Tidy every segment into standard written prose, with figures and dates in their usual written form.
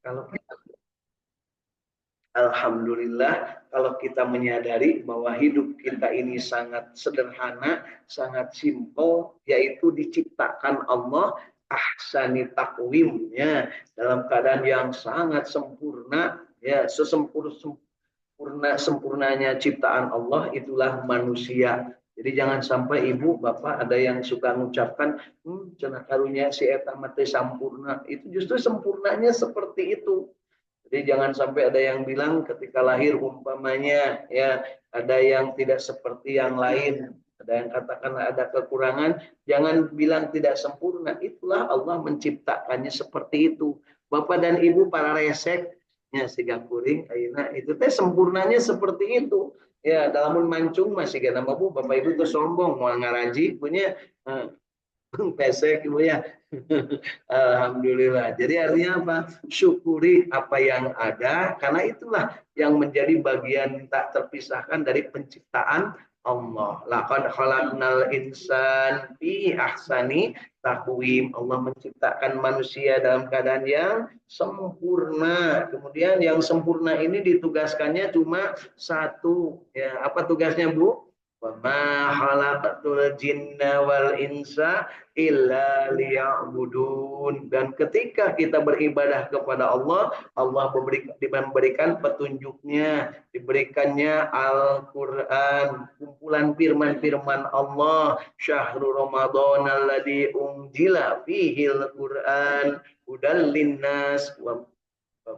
Kalau kita, alhamdulillah, kalau kita menyadari bahwa hidup kita ini sangat sederhana, sangat simpel, yaitu diciptakan Allah ahsani takwimnya dalam keadaan yang sangat sempurna, ya sempurnanya ciptaan Allah itulah manusia. Jadi jangan sampai ibu bapak ada yang suka mengucapkan cenah karunya si eta mati sampurna, itu justru sempurnanya seperti itu. Jadi jangan sampai ada yang bilang ketika lahir umpamanya ya ada yang tidak seperti yang lain, ada yang katakan ada kekurangan, jangan bilang tidak sempurna. Itulah Allah menciptakannya seperti itu. Bapak dan Ibu para resek nya siga kuring ayeuna itu teh sempurnanya seperti itu. Ya, dalam mancung masih gana Bu, Bapak Ibu tuh sombong mau ngaraji punya pesek Ibu ya. Alhamdulillah. Jadi artinya apa? Syukuri apa yang ada karena itulah yang menjadi bagian tak terpisahkan dari penciptaan Allah. Laqad khalaqnal insan fi ahsani taqwim. Allah menciptakan manusia dalam keadaan yang sempurna. Kemudian yang sempurna ini ditugaskannya cuma satu. Ya, apa tugasnya, Bu? Wa ma khalaqatul jinna wal insa illa liya'budun. Dan ketika kita beribadah kepada Allah, Allah memberikan petunjuknya, diberikannya Al-Quran, kumpulan firman-firman Allah. Syahrul Ramadan alladzi unzila fihil Quran hudal linnas wa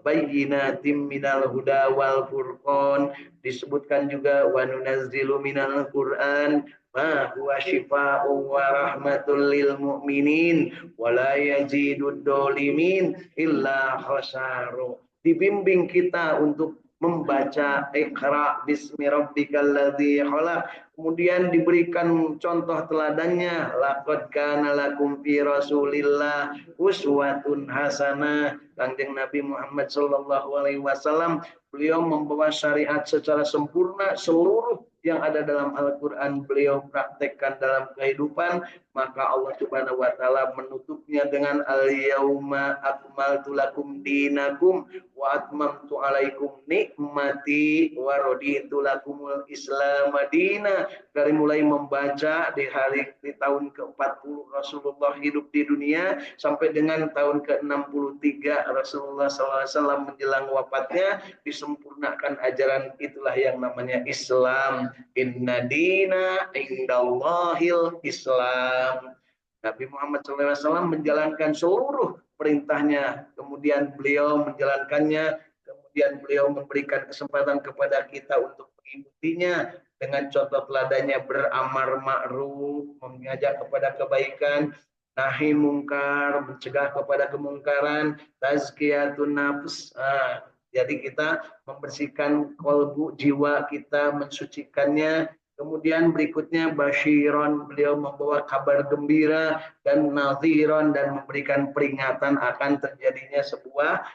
bayyinatim minal huda wal furqan. Disebutkan juga wa nunazzilu minal Qur'an ma huwa syifaa'un wa rahmatul lil mu'minin wa la yazidud dzalimin illa khasara. Dibimbing kita untuk membaca Iqra bismi rabbikal ladzi khalaq, kemudian diberikan contoh teladannya laqad kana lakum fi rasulillah uswatun hasanah. Kanjeng Nabi Muhammad sallallahu alaihi wasallam beliau membawa syariat secara sempurna, seluruh yang ada dalam Al-Quran beliau praktekkan dalam kehidupan. Maka Allah Subhanahu wa taala menutupnya dengan al-yauma akmaltu lakum dinakum wa atmamtu alaikum nikmati wa raditu lakumul islam madina. Dari mulai membaca di tahun ke-40 Rasulullah hidup di dunia sampai dengan tahun ke-63 Rasulullah SAW menjelang wafatnya, disempurnakan ajaran itulah yang namanya Islam. Inna dina indallahil Islam. Nabi Muhammad SAW menjalankan seluruh perintahnya, kemudian beliau menjalankannya, kemudian beliau memberikan kesempatan kepada kita untuk mengikutinya dengan contoh teladannya beramar ma'ruf, mengajak kepada kebaikan, nahi mungkar, mencegah kepada kemungkaran, tazkiyatun nafs. Jadi kita membersihkan kolbu jiwa kita, mensucikannya. Kemudian berikutnya basyiron, beliau membawa kabar gembira, dan nadhiron, dan memberikan peringatan akan terjadinya sebuah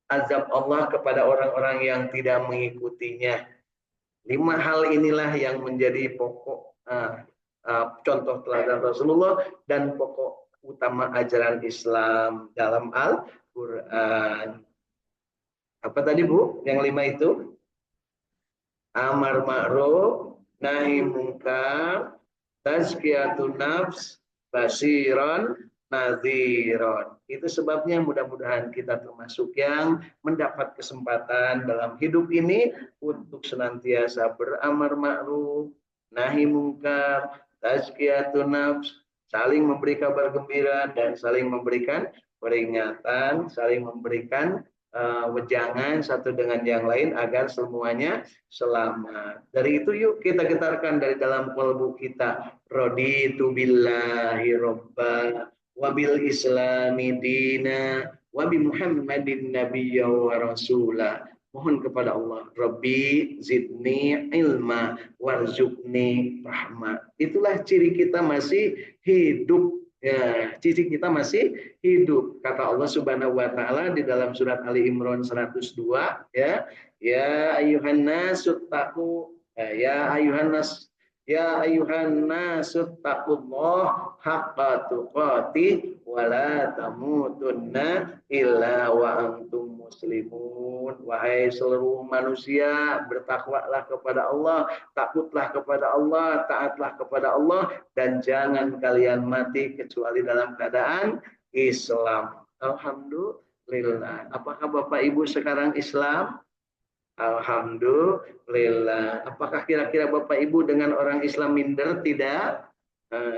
azab Allah kepada orang-orang yang tidak mengikutinya. 5 hal inilah yang menjadi pokok contoh teladan Rasulullah dan pokok utama ajaran Islam dalam Al-Quran. Apa tadi Bu? Yang 5 itu? Amar ma'ruf, nahi mungkar, tazkiyatun nafs, basiron, nadhiron. Itu sebabnya mudah-mudahan kita termasuk yang mendapat kesempatan dalam hidup ini untuk senantiasa beramar ma'ruf, nahi mungkar, tazkiyatun nafs, saling memberi kabar gembira dan saling memberikan peringatan, saling memberikan wejangan satu dengan yang lain agar semuanya selamat. Dari itu yuk kita getarkan dari dalam kalbu kita, raditu billahi robba wa bil islami dina wa bi muhammadin nabiyya wa rasula. Mohon kepada Allah, Rabbi zidni ilma warzuqni rahmah. Itulah ciri kita masih hidup. Ya, ciri kita masih hidup. Kata Allah Subhanahu wa taala di dalam surat Ali Imran 102, ya. Ya ayuhan nasu taqu ya ayuhan nas ya ayuhan nasu taqullah haqqa tuqatih wa la tamutunna illa wa antum muslimun, wahai seluruh manusia, bertakwalah kepada Allah, takutlah kepada Allah, taatlah kepada Allah, dan jangan kalian mati kecuali dalam keadaan Islam. Alhamdulillah. Apakah Bapak Ibu sekarang Islam? Alhamdulillah. Apakah kira-kira Bapak Ibu dengan orang Islam minder? Tidak.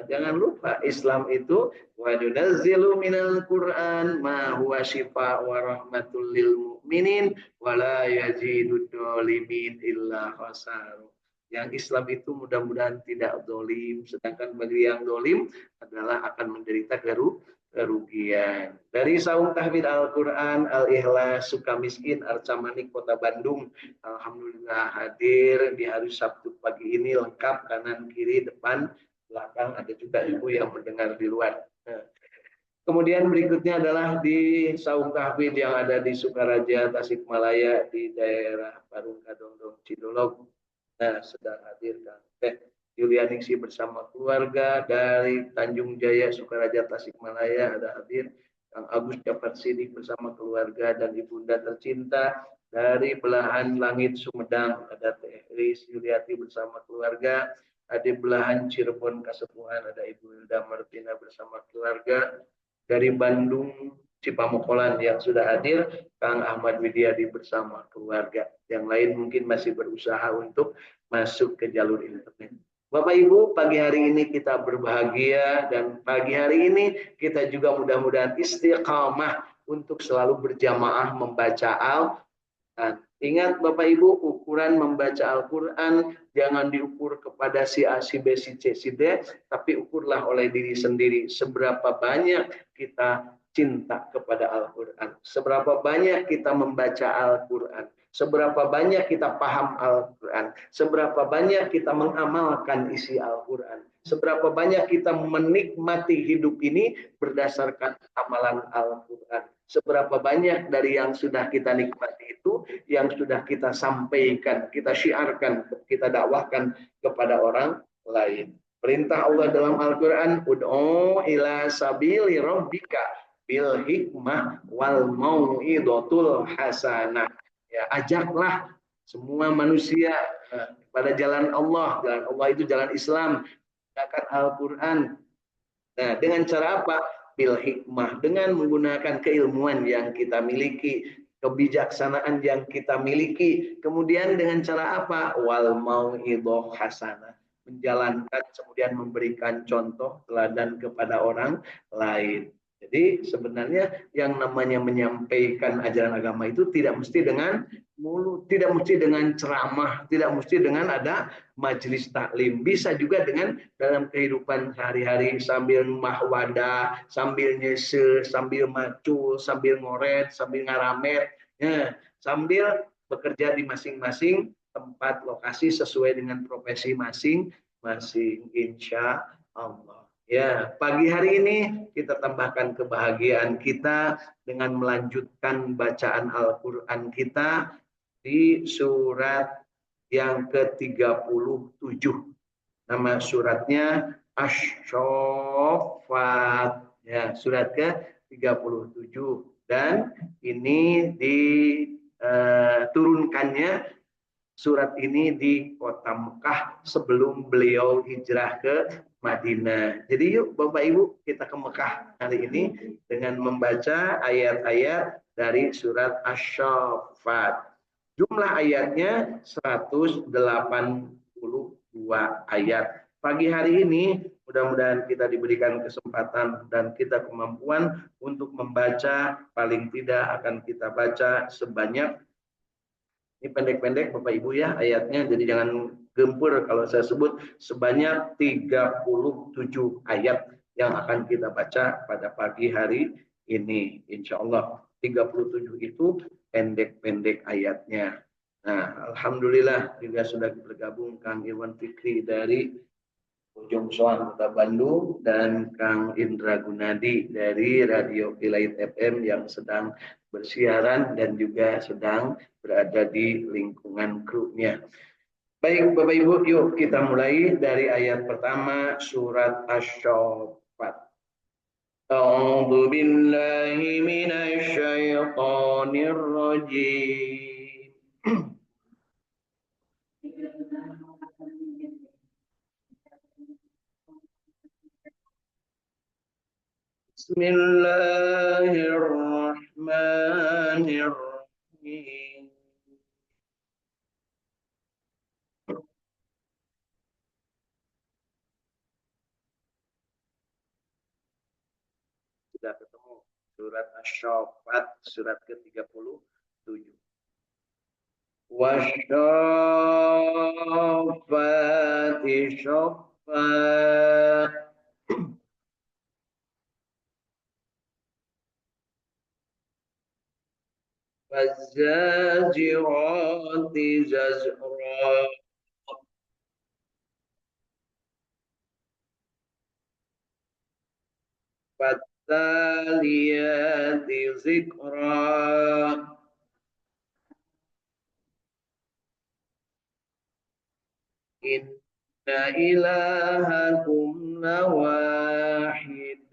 Jangan lupa Islam itu wa nunazzilu minal Qur'an ma huwa syifa wa rahmatul lil mu'minin wa la yazidud dzalimin illa khasar. Yang Islam itu mudah-mudahan tidak zalim, sedangkan bagi yang zalim adalah akan menderita kerugian. Dari Saung Tahfidz Al-Quran, Al-Ikhlas, Sukamiskin, Arca Manik, Kota Bandung. Alhamdulillah hadir di hari Sabtu pagi ini lengkap kanan kiri depan belakang, ada juga ibu yang mendengar di luar. Kemudian berikutnya adalah di Saung Tahfidz yang ada di Sukaraja, Tasikmalaya, di daerah Parung Kadongdong, Cidolog. Nah, sedang hadir Kang Teh Yulianingsi bersama keluarga. Dari Tanjung Jaya, Sukaraja, Tasikmalaya ada hadir Kang Agus Jafar Sidik bersama keluarga dan ibunda tercinta. Dari belahan langit Sumedang ada Teh Riz Yuliati bersama keluarga. Di belahan Cirebon Kasepuhan ada Ibu Hilda Martina bersama keluarga. Dari Bandung Cipamokolan yang sudah hadir Kang Ahmad Widyadi bersama keluarga. Yang lain mungkin masih berusaha untuk masuk ke jalur internet. Bapak Ibu, pagi hari ini kita berbahagia dan pagi hari ini kita juga mudah-mudahan istiqamah untuk selalu berjamaah membaca Al-Quran. Ingat Bapak Ibu, ukuran membaca Al-Quran jangan diukur kepada si A, si B, si C, si D, tapi ukurlah oleh diri sendiri. Seberapa banyak kita cinta kepada Al-Quran, seberapa banyak kita membaca Al-Quran, seberapa banyak kita paham Al-Quran, seberapa banyak kita mengamalkan isi Al-Quran, seberapa banyak kita menikmati hidup ini berdasarkan amalan Al-Quran. Seberapa banyak dari yang sudah kita nikmati itu, yang sudah kita sampaikan, kita syiarkan, kita dakwahkan kepada orang lain. Perintah Allah dalam Al-Quran, ud'u ila sabili rabbika bil hikmah wal mau'idotul hasanah. Ya, ajaklah semua manusia pada jalan Allah. Jalan Allah itu jalan Islam, menggunakan Al-Quran. Nah, dengan cara apa? Bil hikmah, dengan menggunakan keilmuan yang kita miliki, kebijaksanaan yang kita miliki. Kemudian dengan cara apa? Wal mau'idhah hasanah, menjalankan kemudian memberikan contoh teladan kepada orang lain. Jadi sebenarnya yang namanya menyampaikan ajaran agama itu tidak mesti dengan mulut, tidak mesti dengan ceramah, tidak mesti dengan ada majelis taklim. Bisa juga dengan dalam kehidupan sehari-hari sambil mahwadah, sambil nyese, sambil macul, sambil ngoret, sambil ngaramet, ya, sambil bekerja di masing-masing tempat lokasi sesuai dengan profesi masing-masing. Insya Allah. Ya, pagi hari ini kita tambahkan kebahagiaan kita dengan melanjutkan bacaan Al-Quran kita di surat yang ke-37. Nama suratnya Asy-Syaffat. Ya, surat ke-37. Dan ini diturunkannya surat ini di kota Mekah sebelum beliau hijrah ke Madinah. Jadi yuk Bapak Ibu kita ke Mekah hari ini dengan membaca ayat-ayat dari surat Asy-Syaffat. Jumlah ayatnya 182 ayat. Pagi hari ini mudah-mudahan kita diberikan kesempatan dan kita kemampuan untuk membaca, paling tidak akan kita baca sebanyak, ini pendek-pendek Bapak Ibu ya ayatnya, jadi jangan gempur kalau saya sebut, sebanyak 37 ayat yang akan kita baca pada pagi hari ini. Insya Allah 37 itu pendek-pendek ayatnya. Nah, Alhamdulillah juga sudah bergabung Kang Irwan Fikri dari Ujung Soan Kota Bandung dan Kang Indra Gunadi dari Radio Kilayit FM yang sedang bersiaran dan juga sedang berada di lingkungan krunya. Baik Bapak Ibu, yuk kita mulai dari ayat pertama surat Asy-Syaffat. أعوذ بالله من الشيطان الرجيم. بسم الله الرحمن الرحيم. Sudah ketemu surat Asy-Syaffat surat ke-37. Wasyaffati syaffa. Wazzajirati zazra. Fattaliyati zikra. Inna ilahakum lawahid.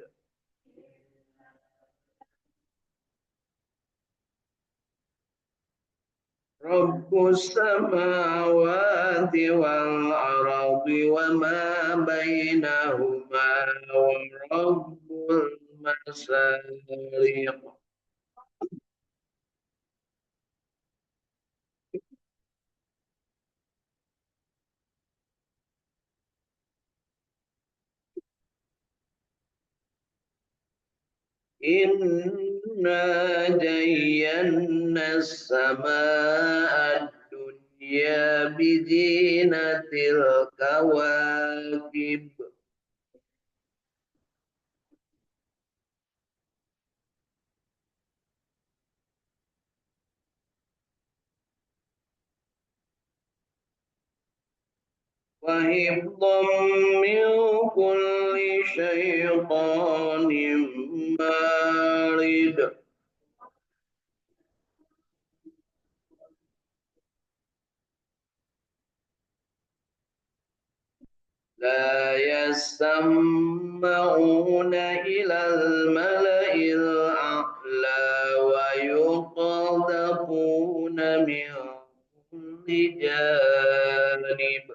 Rabbus samawati wal ardi wa ma bainahuma wa rabbul masyariq. Inna jayyana as-samaa'a ad-dunya bizinatil kawakib. وحفظا من كل شيطان مارد. لا يسمعون إلى الملأ الأعلى ويقذفون من كل جانب.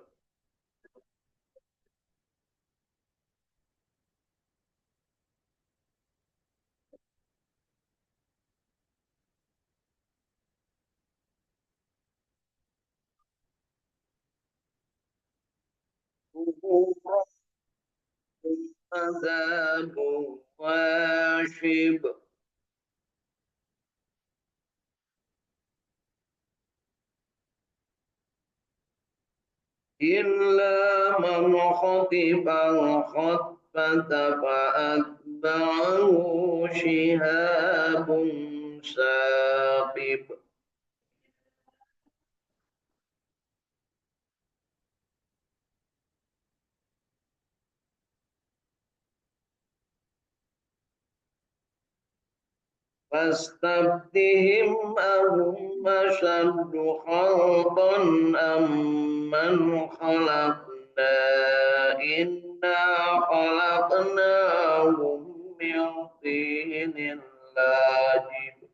عذاب واشب. إلا من خطف الخطفة فأتبعه شهاب ثاقب. فاستفتهم أهم أشد خلقا أم من خلقنا إنا خلقناهم من طين لازب.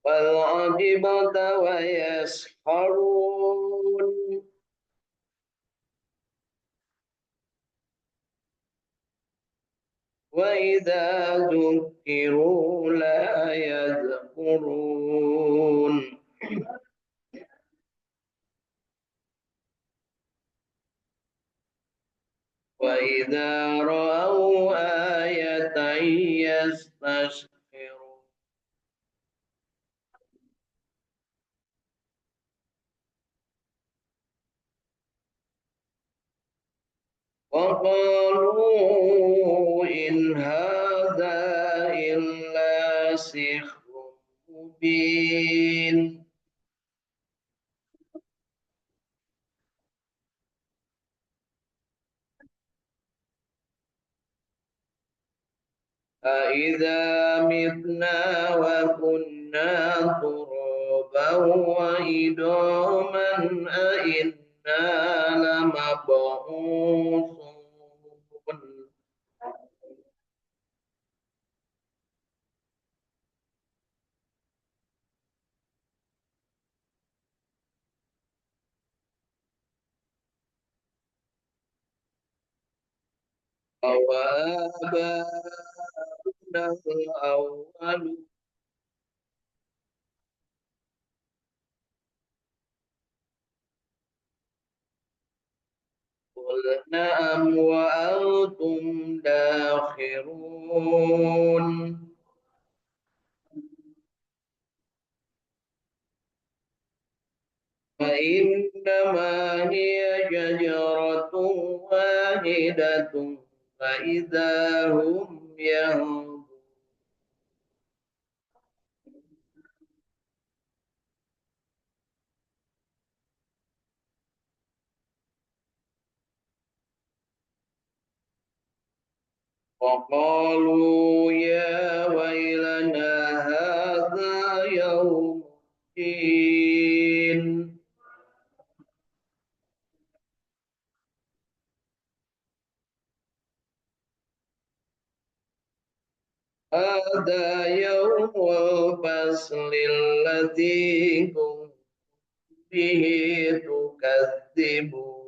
بل عجبت ويسخرون. وإذا ذكروا لا يذكرون. وإذا رأوا آية يستسخرون. وقالوا إن هذا إلا سحر مبين. أإذا متنا وكنا ترابا وعظاما أإنا لمبعوثون أوآباؤنا الأولون قل نعم وأنتم داخرون فإنما هي شجرة واحدة فإذا هم ينظرون وقالوا يا ويلنا هذا يوم الدين هذا يوم الفصل الذي كنتم به تكذبون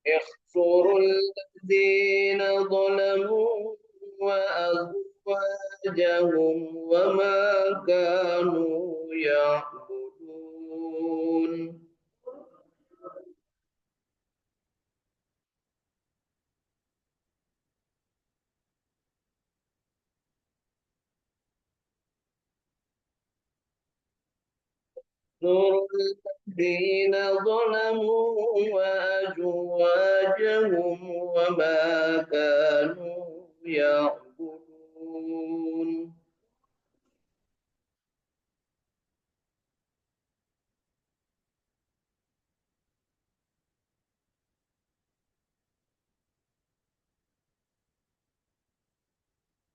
يحشر الذين ظلموا وأزواجهم وما كانوا يعبدون يحشر الذين ظلموا وأزواجهم وما كانوا يعبدون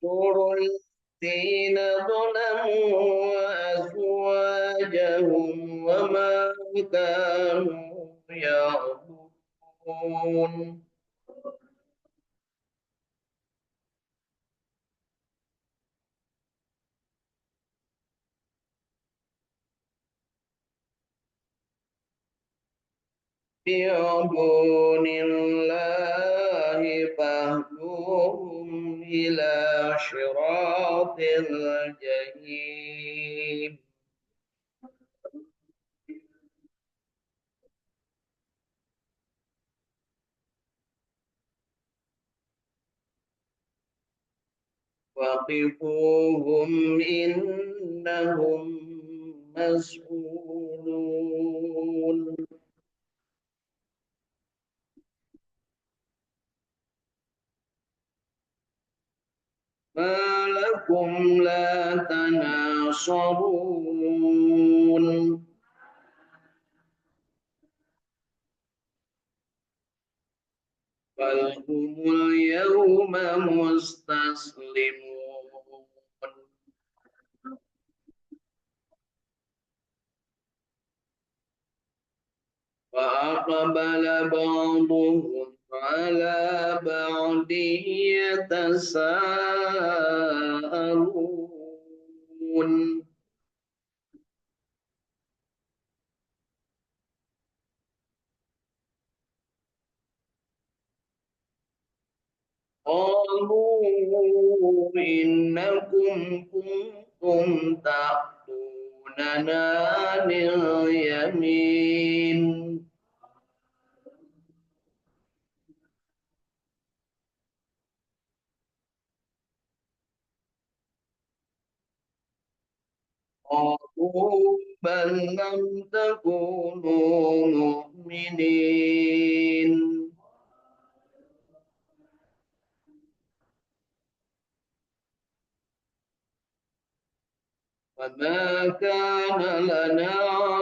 يحشر الذين ظلموا وأزواجهم وما كانوا يعبدون دون الله فاهدوهم إلى صراط الجحيم وقفوهم إنهم مسؤولون ما لكم لا تناصرون بل هم اليوم مستسلمون وأقبل بعضهم على بعض يتساءلون قالوا إنكم كنتم تأتوننا عن اليمين قالوا بل لم تكونوا مؤمنين وما كان لنا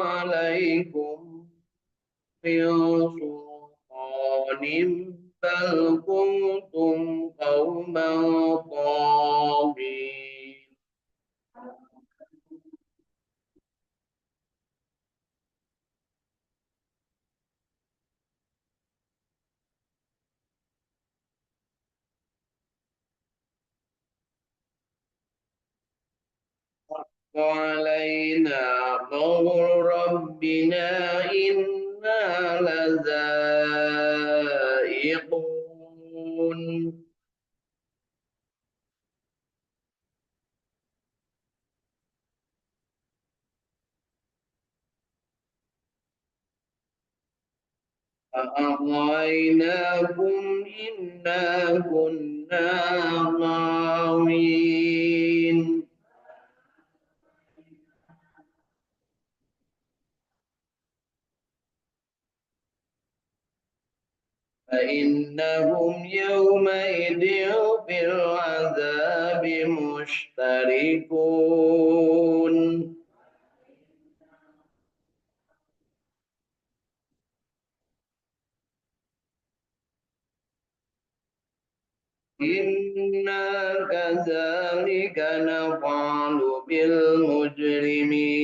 عليكم من سلطان بل كنتم قوما طاغين وعلينا قول ربنا إنا لذائقون فأغويناكم إنا كنا غاوين فإنهم يومئذ في العذاب مشتركون إنا كذلك نفعل بالمجرمين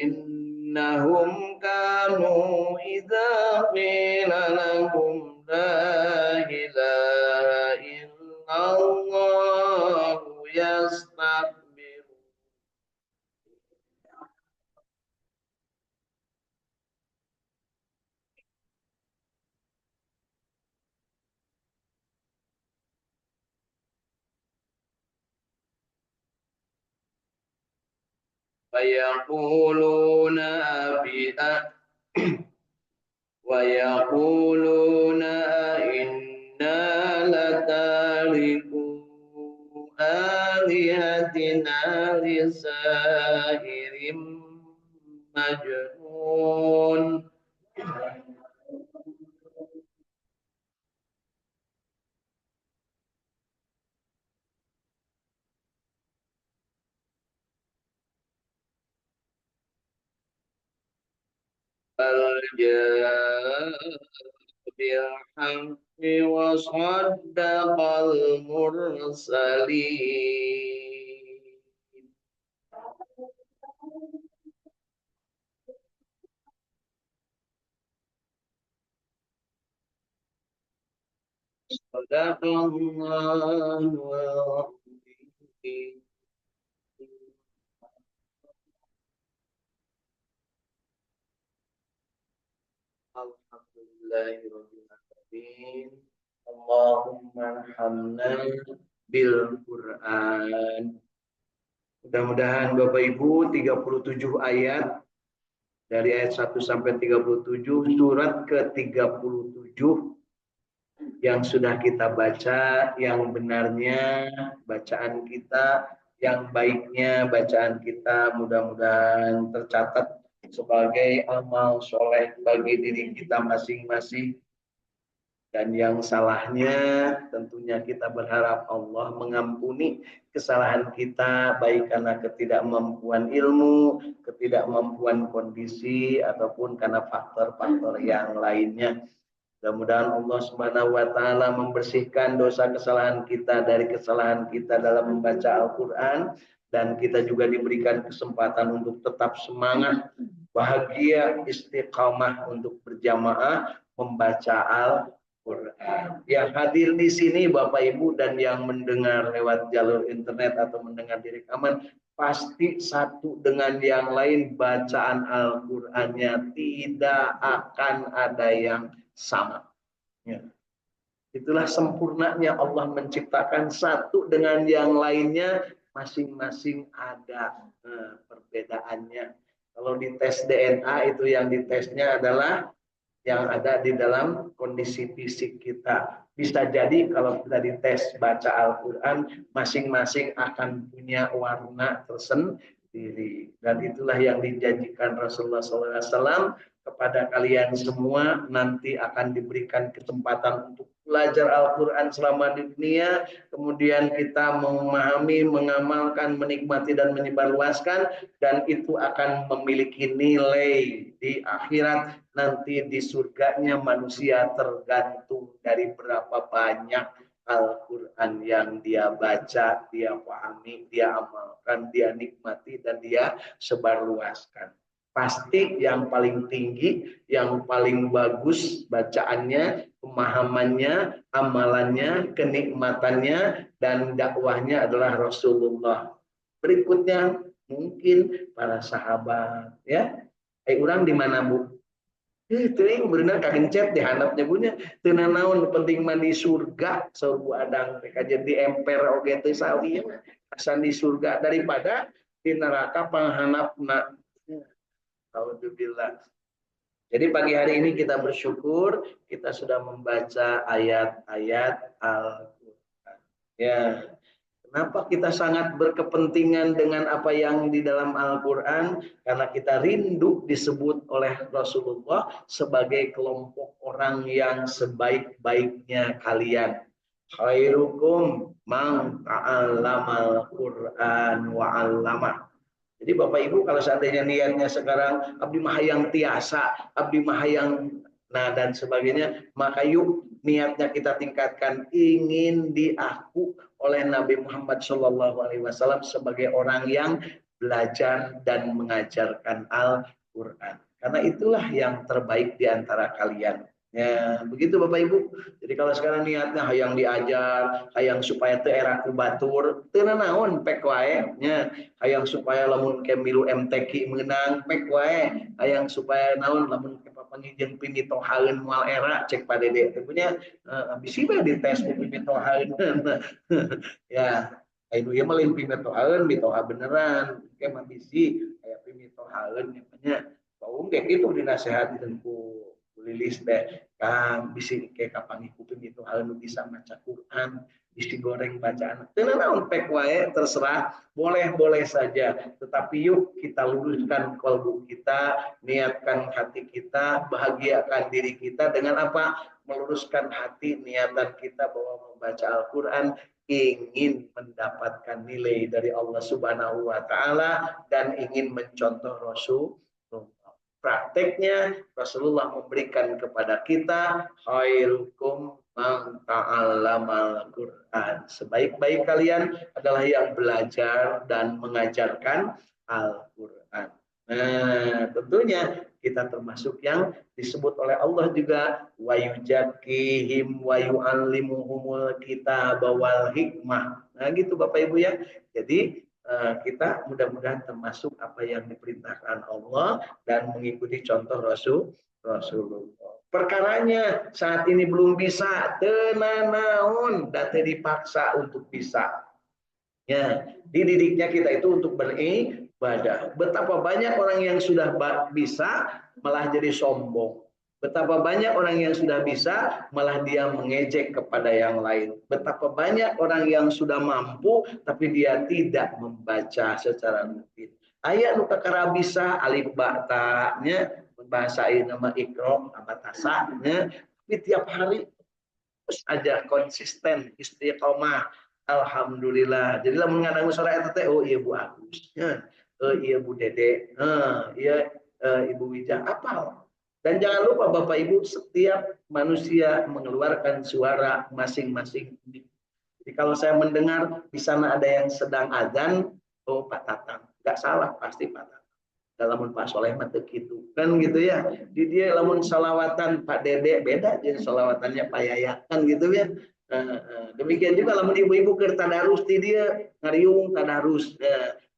إنهم كانوا إذا قيل لهم لا إله إلا الله يستكبرون ويقولون ويقولون أئنا لتاركو آلهتنا لساهر مجنون بل جاء بالحق وصدق المرسلين صدق الله العظيم Alhamdulillahirabbil alamin. Allahumma arhamna bil Qur'an. Mudah-mudahan Bapak Ibu 37 ayat dari ayat 1 sampai 37 surat ke-37 yang sudah kita baca, yang benarnya bacaan kita, yang baiknya bacaan kita mudah-mudahan tercatat sebagai amal soleh bagi diri kita masing-masing. Dan yang salahnya tentunya kita berharap Allah mengampuni kesalahan kita baik karena ketidakmampuan ilmu, ketidakmampuan kondisi ataupun karena faktor-faktor yang lainnya. Mudah-mudahan Allah Subhanahu wa taala membersihkan dosa kesalahan kita dari kesalahan kita dalam membaca Al-Qur'an dan kita juga diberikan kesempatan untuk tetap semangat, bahagia, istiqamah untuk berjamaah membaca Al-Qur'an. Yang hadir di sini Bapak Ibu dan yang mendengar lewat jalur internet atau mendengar di rekaman pasti satu dengan yang lain bacaan Al-Qur'annya tidak akan ada yang sama. Ya. Itulah sempurnanya Allah menciptakan satu dengan yang lainnya masing-masing ada perbedaannya. Kalau di tes DNA itu yang ditesnya adalah yang ada di dalam kondisi fisik kita. Bisa jadi kalau kita dites baca Al-Quran, masing-masing akan punya warna tersendiri. Dan itulah yang dijanjikan Rasulullah SAW. kepada kalian semua nanti akan diberikan kesempatan untuk belajar Al-Quran selama di dunia, kemudian kita memahami, mengamalkan, menikmati dan menyebarluaskan, dan itu akan memiliki nilai di akhirat. Nanti di surganya manusia tergantung dari berapa banyak Al-Quran yang dia baca, dia pahami, dia amalkan, dia nikmati, dan dia sebarluaskan. Pasti yang paling tinggi, yang paling bagus bacaannya, pemahamannya, amalannya, kenikmatannya, dan dakwahnya adalah Rasulullah. Berikutnya mungkin para sahabat, ya. Orang di mana, Bu? Itu yang benar kagencet di handapnya punya. Tenan naon penting mandi surga, saur adang mereka jadi emper oge teu sawi asan di surga daripada di neraka panghanapna. Alhamdulillah. Jadi pagi hari ini kita bersyukur kita sudah membaca ayat-ayat Al-Quran. Ya, kenapa kita sangat berkepentingan dengan apa yang di dalam Al-Quran? Karena kita rindu disebut oleh Rasulullah sebagai kelompok orang yang sebaik-baiknya kalian. Khairukum man ta'allamal Qur'an wa 'allamah. Jadi Bapak Ibu kalau seandainya niatnya sekarang abdi mah hayang tiasa, abdi mah hayang nah dan sebagainya, maka yuk niatnya kita tingkatkan ingin diaku oleh Nabi Muhammad SAW sebagai orang yang belajar dan mengajarkan Al-Quran. Karena itulah yang terbaik di antara kalian. Ya, begitu Bapak Ibu. Jadi kalau sekarang niatnya hayang diajar, hayang supaya teu era ku batur, teu naon pek wae nya, hayang supaya lamun kemilu MTQ menang pek wae, hayang supaya naon lamun kepapangi jeung pimitohaeun moal era cek padede teh punya bisi bae dites ku pimitohaeun. Ya, anu ieu mah lain pimitohaeun, mitoha beneran, ke mah bisi aya pimitohaeun nya. Baung ge kitu dinasehatkeun ku lilis teh Kang bisi ke kapangi kuping itu hal nu bisa maca Quran bisi goreng bacaan teu naon pek wae terserah boleh saja tetapi yuk kita luruskan kalbu kita niatkan hati kita bahagiakan diri kita dengan apa meluruskan hati niatan kita bahwa membaca Al-Quran ingin mendapatkan nilai dari Allah Subhanahu wa taala dan ingin mencontoh Rasul. Prakteknya Rasulullah memberikan kepada kita khairukum man ta'allamal Quran. Sebaik-baik kalian adalah yang belajar dan mengajarkan Al-Quran. Nah, tentunya kita termasuk yang disebut oleh Allah juga wa yuzakkihim wa yu'allimuhumul kitab wal hikmah. Nah, gitu Bapak Ibu ya. Jadi kita mudah-mudahan termasuk apa yang diperintahkan Allah dan mengikuti contoh Rasulullah. Perkaranya saat ini belum bisa, tenanaun, date dipaksa untuk bisa. Ya, dididiknya kita itu untuk beribadah. Betapa banyak orang yang sudah bisa malah jadi sombong. Betapa banyak orang yang sudah bisa, malah dia mengejek kepada yang lain. Betapa banyak orang yang sudah mampu, tapi dia tidak membaca secara rutin. Ayat nu kakara bisa alif ba ta-nya bahasain nama ikrom abatasanya, tapi tiap hari terus aja konsisten istiqomah. Alhamdulillah. Jadi lah mengadang suara itu teh, oh iya Bu Agus, iya Bu Dede, iya Ibu Wija, apa? Dan jangan lupa Bapak Ibu, setiap manusia mengeluarkan suara masing-masing. Jadi kalau saya mendengar di sana ada yang sedang azan, oh Pak Tatang, nggak salah pasti Pak Tatang. Dalam Pak Soleh mah gitu kan gitu ya. Di dia lamun salawatan Pak Dede beda jadi salawatannya Pak Yaya kan gitu ya. Demikian juga lamun ibu-ibu keur tadarus di dia ngariung tadarus.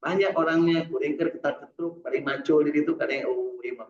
Banyak orangnya kuring keur kita ketruk bari macul di ditu kadang oh ieu mah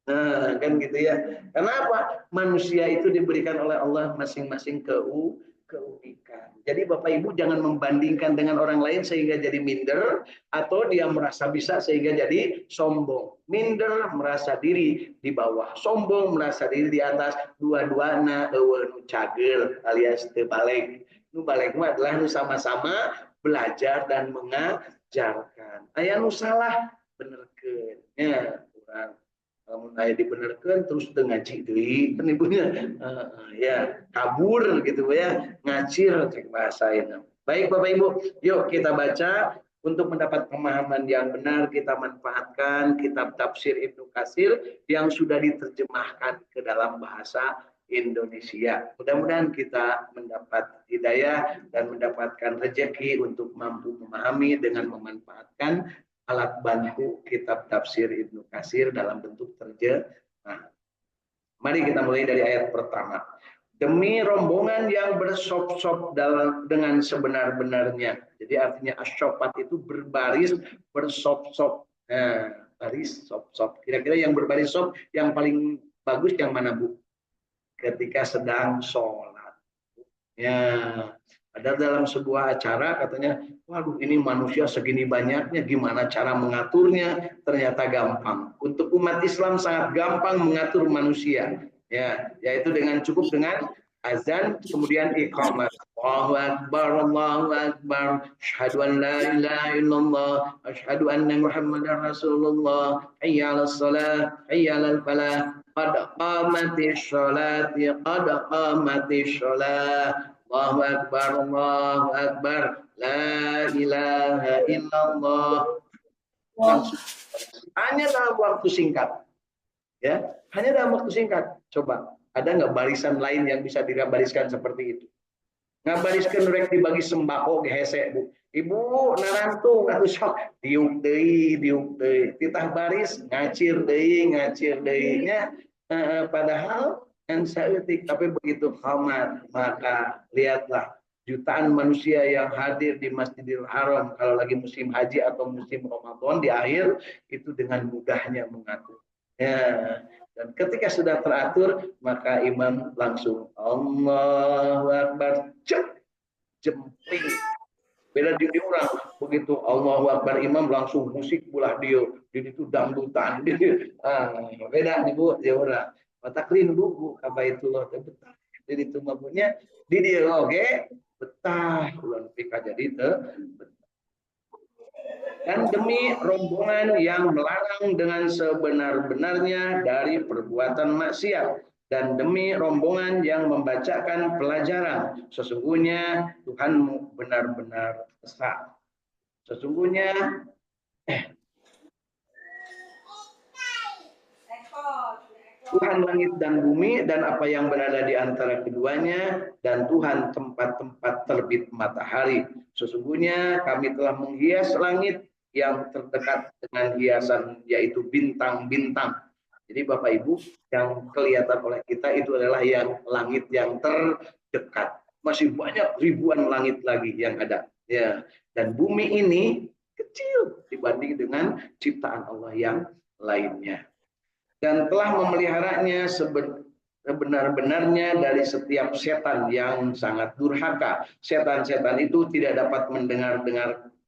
nah, kan gitu ya. Kenapa? Manusia itu diberikan oleh Allah masing-masing keunikan. Jadi Bapak Ibu jangan membandingkan dengan orang lain sehingga jadi minder atau dia merasa bisa sehingga jadi sombong. Minder merasa diri di bawah, sombong merasa diri di atas. Dua-duana eueuh nu cageur alias teu balik. Nu balik mah adalah nu sama-sama belajar dan mengajarkan. Aya nu salah benerkeun. Ya, kurang Lamun aya dibenerkeun terus teu ngaji deui kan ibunya. Ya, kabur gitu ya, ngacir cek bahasa ini. Baik Bapak Ibu, yuk kita baca untuk mendapat pemahaman yang benar kita manfaatkan kitab tafsir Ibnu Katsir yang sudah diterjemahkan ke dalam bahasa Indonesia. Mudah-mudahan kita mendapat hidayah dan mendapatkan rezeki untuk mampu memahami dengan memanfaatkan alat bantu kitab tafsir Ibnu Katsir dalam bentuk terjemah. Mari kita mulai dari ayat pertama. Demi rombongan yang bersop-sop dengan sebenar-benarnya. Jadi artinya asyopat itu berbaris, bersop-sop. Nah, baris, sop-sop. Kira-kira yang berbaris sop yang paling bagus yang mana, Bu? Ketika sedang sholat. Ya, ada dalam sebuah acara katanya, waduh ini manusia segini banyaknya, gimana cara mengaturnya? Ternyata gampang. Untuk umat Islam sangat gampang mengatur manusia. Ya, yaitu cukup dengan azan, kemudian iqamah. Allahu Akbar, Allahu Akbar, asyhadu an la ilaha illallah, asyhadu anna Muhammadar Rasulullah, hayya 'alas shalah, hayya 'alal falah, qad qamatis sholati, qad qamatis sholah. Allahu Akbar, Allahu Akbar, la ilaha illallah. Langsung. Hanya dalam waktu singkat. Ya, hanya dalam waktu singkat. Coba, ada nggak barisan lain yang bisa dibariskan seperti itu? Ngabariskan rek dibagi sembako gehese, Bu. Ibu narantung atuh sok diuk deui, titah baris ngacir deui nya. Padahal yang saeutik, tapi begitu khamat, maka lihatlah jutaan manusia yang hadir di Masjidil Haram kalau lagi musim haji atau musim Ramadan di akhir itu dengan mudahnya mengatur. Ya, dan ketika sudah teratur maka imam langsung Allahu Akbar, jempling. Beda di orang begitu Allahu Akbar imam langsung musik bulah dia, jadi itu dangdutan. Beda nih Bu, dia orang. Mataklin Bu, apa itu loh betah. Jadi itu mabunya di dia oke betah ulang pika jadi itu dan demi rombongan yang melarang dengan sebenar-benarnya dari perbuatan maksiat dan demi rombongan yang membacakan pelajaran sesungguhnya Tuhanmu benar-benar esa. Sesungguhnya Tuhan langit dan bumi dan apa yang berada di antara keduanya dan Tuhan tempat-tempat terbit matahari. Sesungguhnya kami telah menghias langit yang terdekat dengan hiasan yaitu bintang-bintang. Jadi Bapak Ibu yang kelihatan oleh kita itu adalah yang langit yang terdekat. Masih banyak ribuan langit lagi yang ada. Ya, dan bumi ini kecil dibanding dengan ciptaan Allah yang lainnya. Dan telah memeliharanya sebenar-benarnya dari setiap setan yang sangat durhaka. Setan-setan itu tidak dapat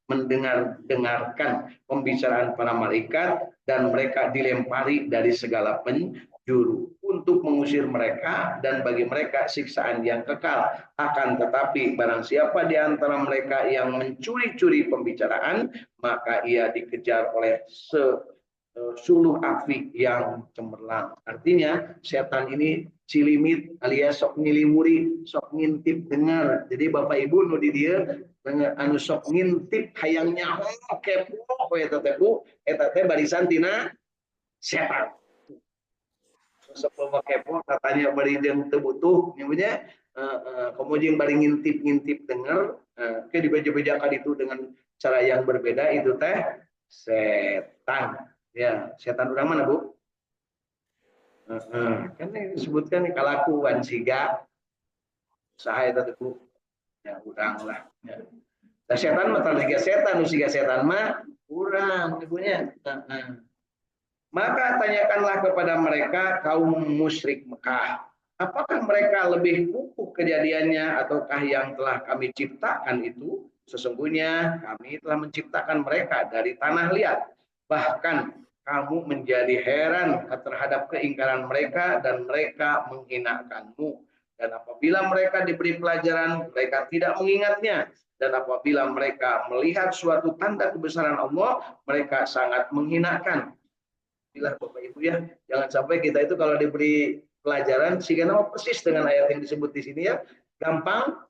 mendengarkan pembicaraan para malaikat dan mereka dilempari dari segala penjuru untuk mengusir mereka dan bagi mereka siksaan yang kekal. Akan tetapi barang siapa di antara mereka yang mencuri-curi pembicaraan maka ia dikejar oleh suluh api yang cemerlang. Artinya setan ini cilimit alias sok ngilimuri, sok ngintip dengar. Jadi Bapak Ibu nu di dia anu sok ngintip hayang nyaho kepo eta teh Bu, eta teh barisan tina setan. Sok kepo katanya bari jeung teu butuh nyebutnya kemudian bari ngintip dengar ke dibeja-beja ka ditu dengan cara yang berbeda itu teh setan. Ya, setan orang mana, Bu? Kan disebutkan kalakuan siga saha eta Bu. Ya, urang lah. Ya. Nah, setan mah tiga setan, siga setan mah urang ibunya. Maka tanyakanlah kepada mereka kaum musyrik Mekah, apakah mereka lebih kukuh kejadiannya ataukah yang telah kami ciptakan itu? Sesungguhnya kami telah menciptakan mereka dari tanah liat. Bahkan kamu menjadi heran terhadap keingkaran mereka dan mereka menghinakanmu. Dan apabila mereka diberi pelajaran, mereka tidak mengingatnya. Dan apabila mereka melihat suatu tanda kebesaran Allah, mereka sangat menghinakan. Bila Bapak Ibu ya, jangan sampai kita itu kalau diberi pelajaran sehingga nama persis dengan ayat yang disebut di sini ya, gampang,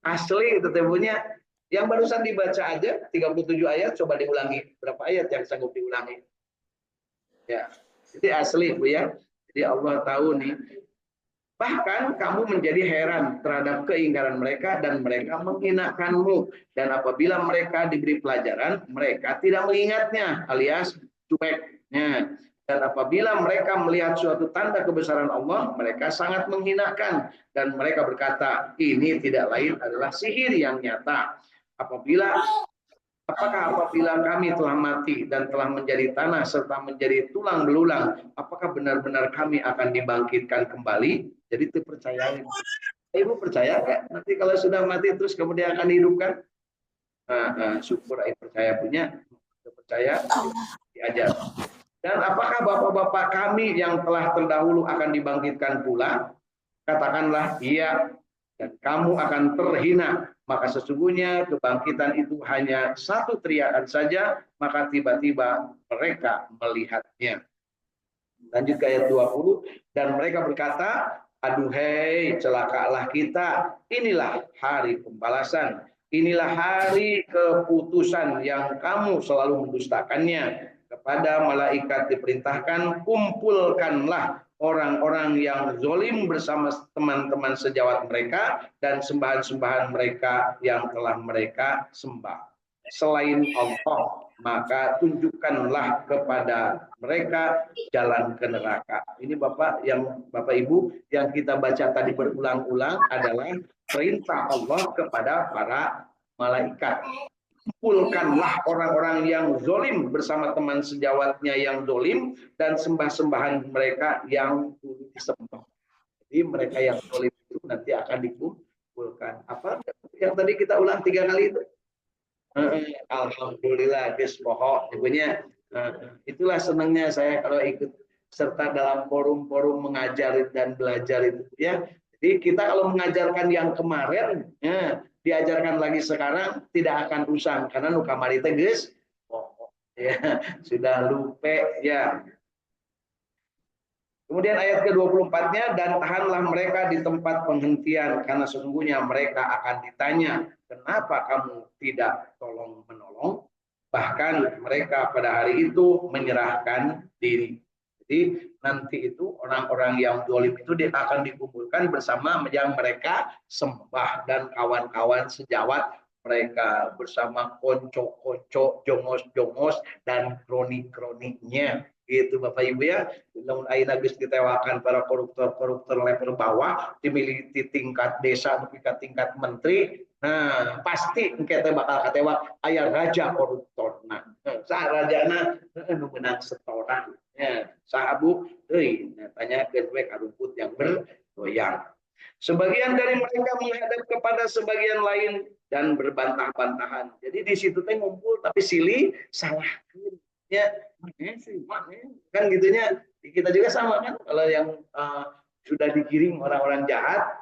asli itu tebunya. Yang barusan dibaca aja 37 ayat, coba diulangi berapa ayat yang sanggup diulangi. Ya, jadi asli Bu ya. Jadi Allah tahu nih. Bahkan kamu menjadi heran terhadap keingkaran mereka dan mereka menghinakanmu. Dan apabila mereka diberi pelajaran, mereka tidak mengingatnya alias cueknya. Dan apabila mereka melihat suatu tanda kebesaran Allah, mereka sangat menghinakan. Dan mereka berkata, ini tidak lain adalah sihir yang nyata. Apakah apabila kami telah mati dan telah menjadi tanah serta menjadi tulang belulang, apakah benar-benar kami akan dibangkitkan kembali? Jadi itu percaya. Ibu percaya nggak? Nanti kalau sudah mati terus kemudian akan dihidupkan? Syukur ibu percaya punya. Percaya diajar. Dan apakah bapak-bapak kami yang telah terdahulu akan dibangkitkan pula? Katakanlah iya, dan kamu akan terhina. Maka sesungguhnya kebangkitan itu hanya satu teriakan saja, maka tiba-tiba mereka melihatnya. Lanjut ke ayat 20, dan mereka berkata, aduhai celakalah kita, inilah hari pembalasan, inilah hari keputusan yang kamu selalu mendustakannya. Kepada malaikat diperintahkan, kumpulkanlah orang-orang yang zolim bersama teman-teman sejawat mereka dan sembahan-sembahan mereka yang telah mereka sembah selain Allah, maka tunjukkanlah kepada mereka jalan ke neraka. Ini Bapak Ibu yang kita baca tadi berulang-ulang adalah perintah Allah kepada para malaikat. Kumpulkanlah orang-orang yang zolim bersama teman sejawatnya yang zolim dan sembah-sembahan mereka yang dulu disembah. Jadi mereka yang zolim itu nanti akan dikumpulkan. Apa yang tadi kita ulang 3 kali itu? Alhamdulillah, Gus Pohok. Ibunya, itulah senangnya saya kalau ikut serta dalam forum-forum mengajar dan belajar itu ya. Jadi kita kalau mengajarkan yang kemarin, ya, diajarkan lagi sekarang tidak akan usang karena nu kamari teh geus ya sudah lupa ya. Kemudian ayat ke-24-nya, dan tahanlah mereka di tempat penghentian karena sesungguhnya mereka akan ditanya, kenapa kamu tidak tolong menolong? Bahkan mereka pada hari itu menyerahkan diri. Jadi nanti itu orang-orang yang zalim itu akan dikumpulkan bersama yang mereka sembah dan kawan-kawan sejawat mereka bersama konco-konco, jongos-jongos dan kroni-kroninya. Gitu Bapak Ibu ya. Namun ayeuna geus ditewakan para koruptor-koruptor level bawah dimiliki tingkat desa nepi ka tingkat menteri. Nah, pasti engke teh bakal katewa aya raja koruptor. Nah, sarajana nu menang setoran. Ya, sahabu euy tanyakeun we ka rumput yang bergoyang. Sebagian dari mereka menghadap kepada sebagian lain dan berbantah-bantahan. Jadi di situ teh ngumpul tapi silih salah. Ya, kan gitunya kita juga sama kan kalau yang sudah digiring orang-orang jahat